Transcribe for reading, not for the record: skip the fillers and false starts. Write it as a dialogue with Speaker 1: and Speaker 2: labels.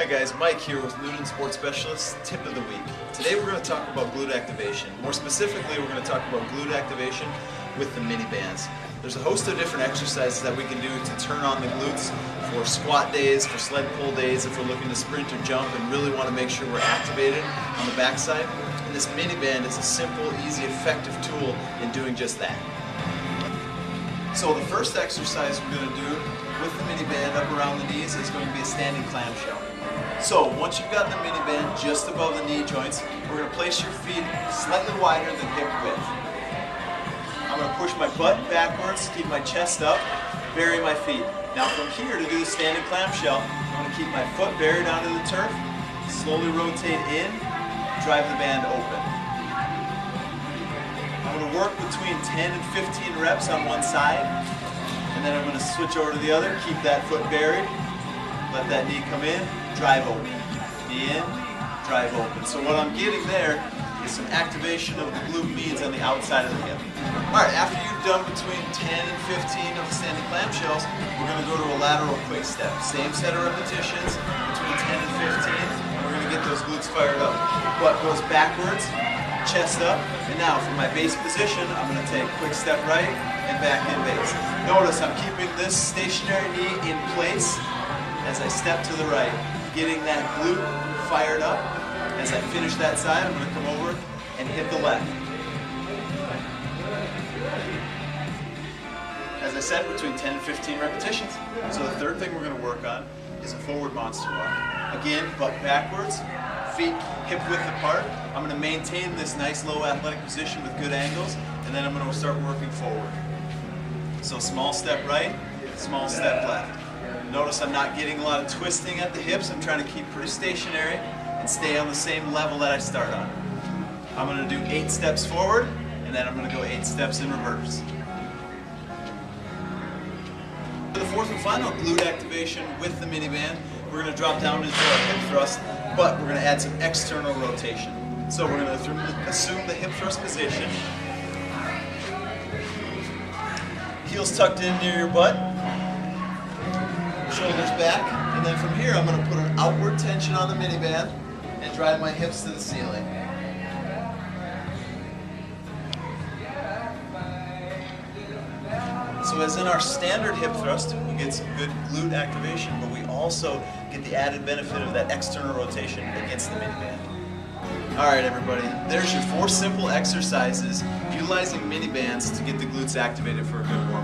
Speaker 1: Hi guys, Mike here with Glute Sports Specialist Tip of the Week. Today we're going to talk about glute activation. More specifically, we're going to talk about glute activation with the mini bands. There's a host of different exercises that we can do to turn on the glutes for squat days, for sled pull days, if we're looking to sprint or jump and really want to make sure we're activated on the backside. And this mini band is a simple, easy, effective tool in doing just that. So the first exercise we're going to do with the mini band up around the knees is going to be a standing clamshell. So once you've got the mini band just above the knee joints, we're going to place your feet slightly wider than hip width. I'm going to push my butt backwards, keep my chest up, bury my feet. Now from here to do the standing clamshell, I'm going to keep my foot buried onto the turf, slowly rotate in, drive the band open. I'm going to work between 10 and 15 reps on one side, and then I'm going to switch over to the other, keep that foot buried, let that knee come in, drive open. Knee in, drive open. So what I'm getting there is some activation of the glute medians on the outside of the hip. Alright, after you've done between 10 and 15 of the standing clamshells, we're going to go to a lateral quick step. Same set of repetitions between 10 and 15, and we're going to get those glutes fired up. Butt goes backwards, chest up, and now from my base position, I'm going to take quick step right and back in base. Notice I'm keeping this stationary knee in place as I step to the right, getting that glute fired up. As I finish that side, I'm going to come over and hit the left. As I said, between 10 and 15 repetitions. So the third thing we're going to work on is a forward monster walk. Again, butt backwards, feet hip width apart. I'm going to maintain this nice low athletic position with good angles, and then I'm going to start working forward. So small step right, small step left. Notice I'm not getting a lot of twisting at the hips. I'm trying to keep pretty stationary and stay on the same level that I start on. I'm going to do 8 steps forward, and then I'm going to go 8 steps in reverse. For the fourth and final glute activation with the mini band, we're going to drop down into our hip thrust, but we're going to add some external rotation. So we're going to assume the hip thrust position. Heels tucked in near your butt. Shoulders back, and then from here I'm going to put an outward tension on the mini band and drive my hips to the ceiling. So as in our standard hip thrust, we get some good glute activation, but we also get the added benefit of that external rotation against the mini band. Alright everybody, there's your 4 simple exercises utilizing mini bands to get the glutes activated for a good workout.